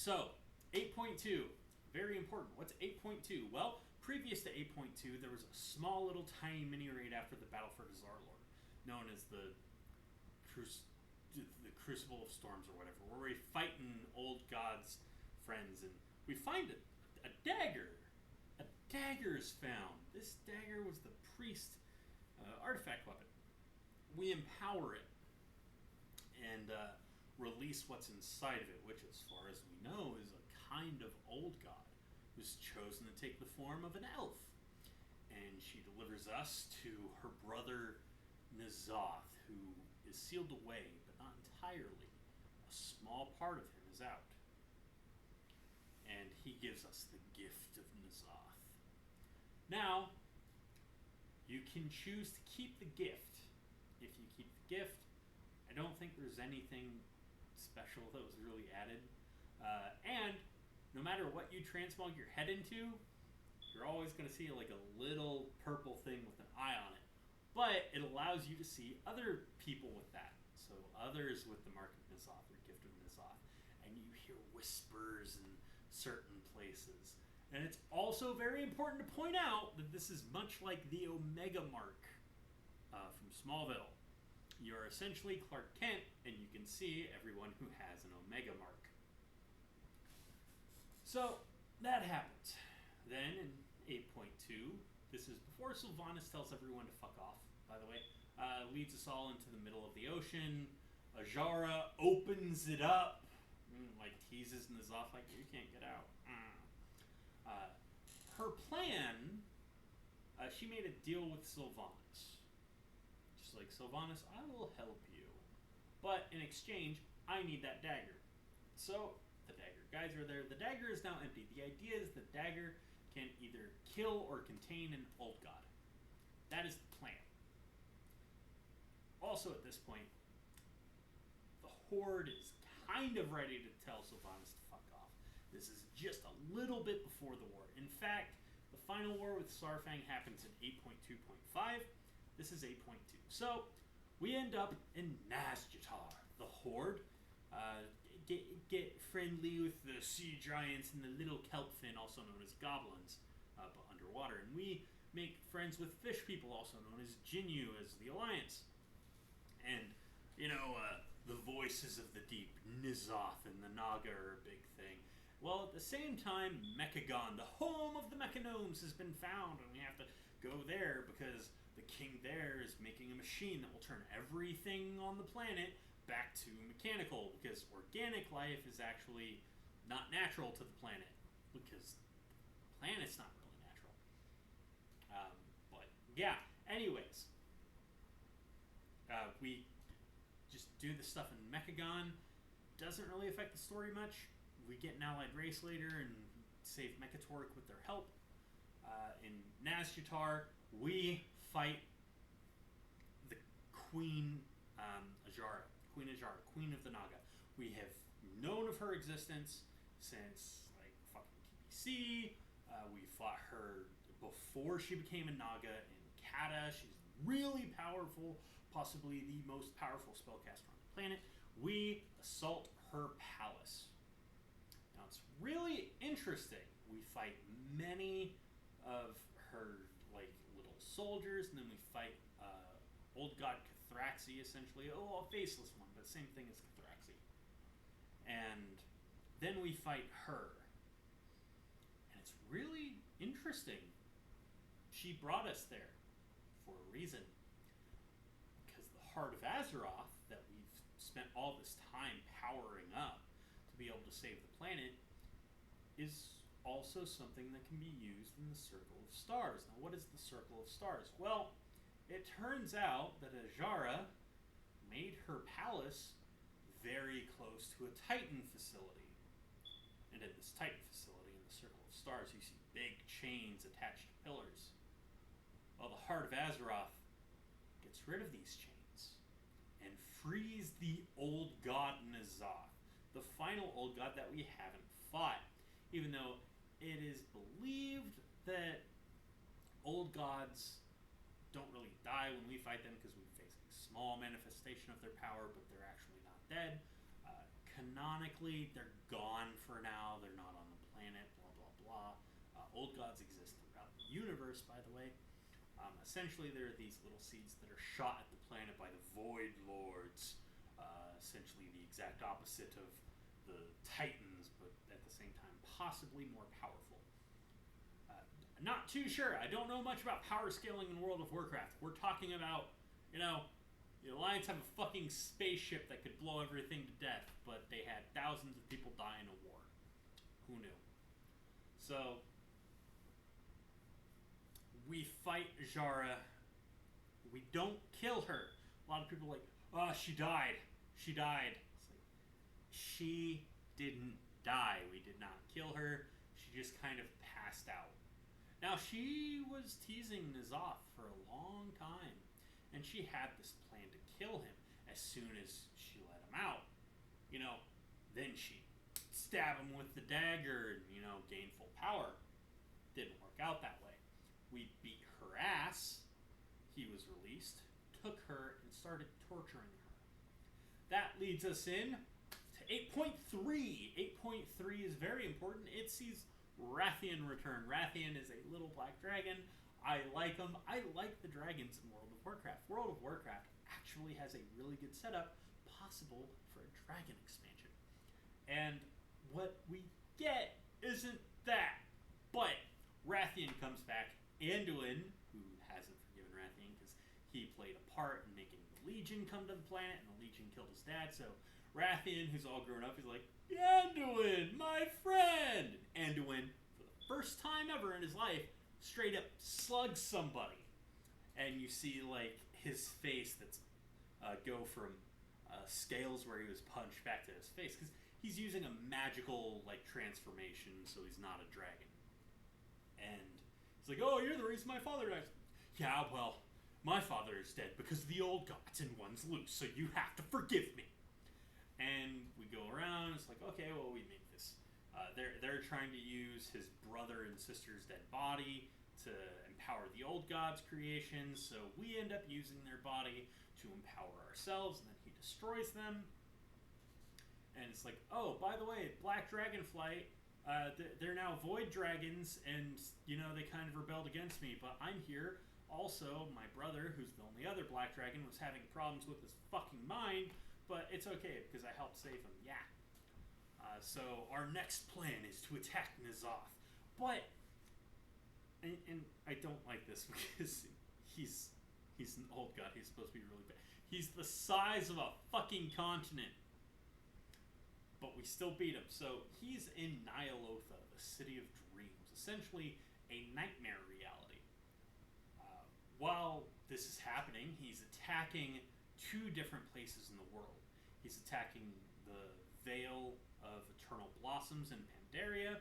So, 8.2, very important. What's 8.2? Well, previous to 8.2, there was a small little tiny mini raid after the Battle for Dazarlord, known as the Crucible of Storms or whatever, where we fight in old gods' friends, and we find a dagger. A dagger is found. This dagger was the priest artifact weapon. We empower it and release what's inside of it, which, as far as we know, is a kind of old god who's chosen to take the form of an elf. And she delivers us to her brother Nazoth, who is sealed away, but not entirely. A small part of him is out. And he gives us the gift of Nazoth. Now, you can choose to keep the gift. If you keep the gift, I don't think there's anything special that was really added. And no matter what you transmog your head into, you're always going to see like a little purple thing with an eye on it. But it allows you to see other people with that. So others with the Mark of Nazoth or Gift of Nazoth. And you hear whispers in certain places. And it's also very important to point out that this is much like the Omega Mark from Smallville. You're essentially Clark Kent, and you can see everyone who has an Omega Mark. So, that happens. Then, in 8.2, this is before Sylvanas tells everyone to fuck off, by the way, leads us all into the middle of the ocean. Ajara opens it up, like teases Nazoth, like, you can't get out. Her plan, she made a deal with Sylvanas. She's like, Sylvanas, I will help you. But in exchange, I need that dagger. So, the dagger guys are there. The dagger is now empty. The idea is the dagger can either kill or contain an old god. That is the plan. Also at this point, the Horde is kind of ready to tell Sylvanas to fuck off. This is just a little bit before the war. In fact, the final war with Saurfang happens in 8.2.5. This is 8.2. So, we end up in Nazjatar, the Horde. Get friendly with the sea giants and the little kelpfin, also known as goblins, but underwater. And we make friends with fish people, also known as Jinyu, as the Alliance. And, the voices of the deep, Nizoth and the Naga are a big thing. Well, at the same time, Mechagon, the home of the Mechanomes, has been found, and we have to go there because the king there is making a machine that will turn everything on the planet back to mechanical, because organic life is actually not natural to the planet, because the planet's not really natural. But, yeah, anyways. We just do the stuff in Mechagon. Doesn't really affect the story much. We get an allied race later and save Mechatoric with their help. In Nazjatar, we fight the Queen Ajara. Queen Ajara, Queen of the Naga. We have known of her existence since, like, fucking TBC. We fought her before she became a Naga in Kata. She's really powerful, possibly the most powerful spellcaster on the planet. We assault her palace. Now, it's really interesting. We fight many of her, like, little soldiers, and then we fight old god Cathraxi, essentially. Oh, a faceless one, but same thing as Cathraxi. And then we fight her. And it's really interesting. She brought us there for a reason. Because the Heart of Azeroth, that we've spent all this time powering up to be able to save the planet, is also something that can be used in the Circle of Stars. Now, what is the Circle of Stars? Well, it turns out that Ajara made her palace very close to a Titan facility. And in this Titan facility, in the Circle of Stars, you see big chains attached to pillars. Well, the Heart of Azeroth gets rid of these chains and frees the old god Nazoth, the final old god that we haven't fought. Even though it is believed that old gods don't really die when we fight them, because we face a small manifestation of their power, but they're actually not dead, canonically, they're gone for now. They're not on the planet, blah, blah, blah. Old gods exist throughout the universe, by the way. Essentially, there are these little seeds that are shot at the planet by the Void Lords. Essentially, the exact opposite of the Titans, but at the same time, possibly more powerful. Not too sure. I don't know much about power scaling in World of Warcraft. We're talking about, the Alliance have a fucking spaceship that could blow everything to death, but they had thousands of people die in a war. Who knew? So, we fight Jara. We don't kill her. A lot of people are like, oh, she died. She died. It's like, she didn't die. We did not kill her. She just kind of passed out. Now, she was teasing N'Zoth for a long time, and she had this plan to kill him as soon as she let him out. Then she'd stab him with the dagger and, gain full power. Didn't work out that way. We beat her ass. He was released, took her, and started torturing her. That leads us in to 8.3. 8.3 is very important. It sees Rathian return. Rathian is a little black dragon. I like him. I like the dragons in World of Warcraft. World of Warcraft actually has a really good setup possible for a dragon expansion. And what we get isn't that. But Rathian comes back. Anduin, who hasn't forgiven Rathian because he played a part in making the Legion come to the planet, and the Legion killed his dad, so Rathian, who's all grown up, he's like, Anduin, my friend! And Anduin, for the first time ever in his life, straight up slugs somebody. And you see, his face that's go from scales where he was punched back to his face, because he's using a magical, transformation, so he's not a dragon. And he's like, oh, you're the reason my father died. Yeah, well, my father is dead because of the old gods and one's loose, so you have to forgive me. And we go around, it's like, okay, well, we made this. They're trying to use his brother and sister's dead body to empower the old gods' creations, so we end up using their body to empower ourselves, and then he destroys them. And it's like, oh, by the way, Black Dragonflight, they're now void dragons, and, they kind of rebelled against me, but I'm here. Also, my brother, who's the only other black dragon, was having problems with his fucking mind, but it's okay, because I helped save him, yeah. So, our next plan is to attack N'Zoth. But, and I don't like this, because he's an old god, he's supposed to be really bad. He's the size of a fucking continent. But we still beat him. So he's in Nyalotha, the city of dreams, essentially a nightmare reality. While this is happening, he's attacking 2 different places in the world. He's attacking the Vale of Eternal Blossoms in Pandaria,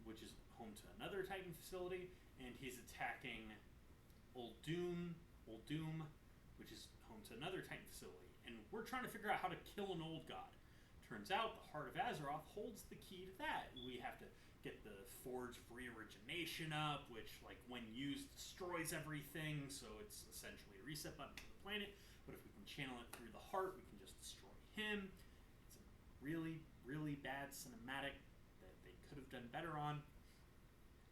which is home to another Titan facility, and he's attacking Uldum, which is home to another Titan facility. And we're trying to figure out how to kill an old god. Turns out the Heart of Azeroth holds the key to that. We have to get the Forge of Reorigination up, which, when used, destroys everything, so it's essentially a reset button for the planet. But if we can channel it through the heart, we can just destroy him. It's a really, really bad cinematic that they could have done better on.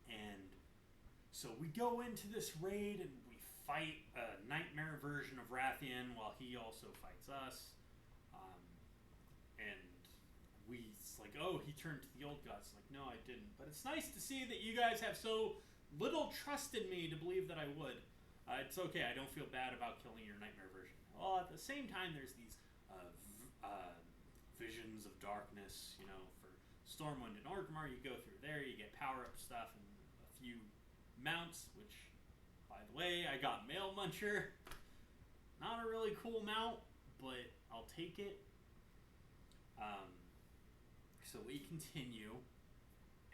And so we go into this raid, and we fight a nightmare version of Rathian while he also fights us. And it's like, oh, he turned to the old gods. Like, no, I didn't. But it's nice to see that you guys have so little trust in me to believe that I would. It's okay. I don't feel bad about killing your nightmare version. Well, at the same time, there's these visions of darkness, for Stormwind and Orgrimmar. You go through there, you get power-up stuff and a few mounts, which, by the way, I got Mail Muncher. Not a really cool mount, but I'll take it. So we continue,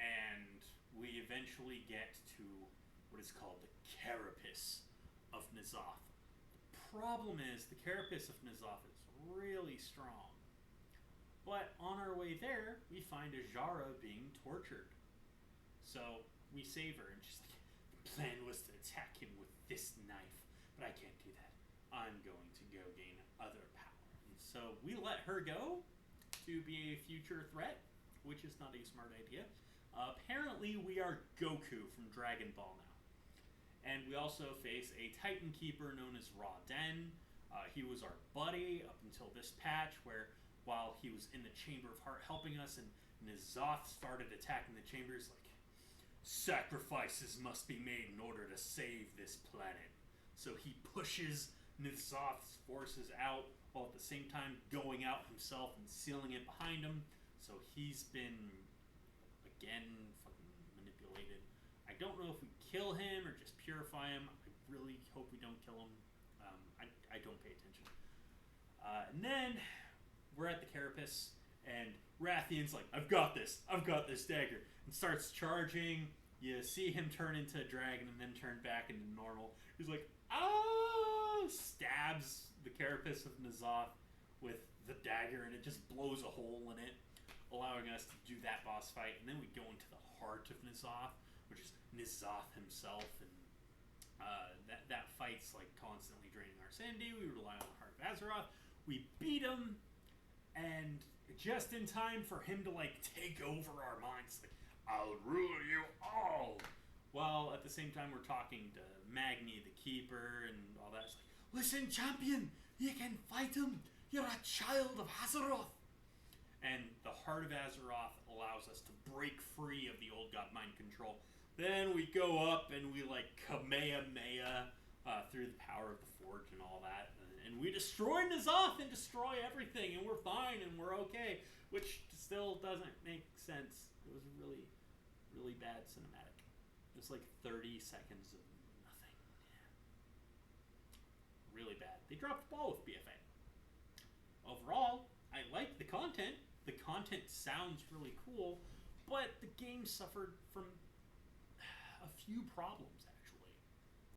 and we eventually get to what is called the Carapace of N'Zoth. The problem is, the Carapace of N'Zoth is really strong. But on our way there, we find Ajara being tortured. So we save her, and she's like, the plan was to attack him with this knife, but I can't do that. I'm going to go gain other power. And so we let her go to be a future threat, which is not a smart idea. Apparently, we are Goku from Dragon Ball now. And we also face a Titan Keeper known as Raden. He was our buddy up until this patch, where while he was in the Chamber of Heart helping us, and N'Zoth started attacking the chambers, like, sacrifices must be made in order to save this planet. So he pushes N'Zoth's forces out, while at the same time going out himself and sealing it behind him. So he's been, again, fucking manipulated. I don't know if we kill him or just purify him. I really hope we don't kill him. I don't pay attention. And then we're at the Carapace, and Rathian's like, I've got this dagger, and starts charging. You see him turn into a dragon and then turn back into normal. He's like, ah! Stabs the Carapace of N'Zoth with the dagger, and it just blows a hole in it, allowing us to do that boss fight. And then we go into the heart of N'Zoth, which is N'Zoth himself, and that fight's like constantly draining our sanity. We rely on the Heart of Azeroth. We beat him, and just in time for him to like take over our minds, like, I'll rule you all. While at the same time we're talking to Magni the Keeper and all that. It's like, listen, champion, you can fight him. You're a child of Azeroth. And the Heart of Azeroth allows us to break free of the old god mind control. Then we go up and we like Kamehameha through the power of the Forge and all that. And we destroy N'Zoth and destroy everything, and we're fine and we're okay. Which still doesn't make sense. It was a really, really bad cinematic. It was like 30 seconds of nothing. Yeah. Really bad. They dropped the ball with BfA. Overall, I like the content. The content sounds really cool, but the game suffered from a few problems, actually.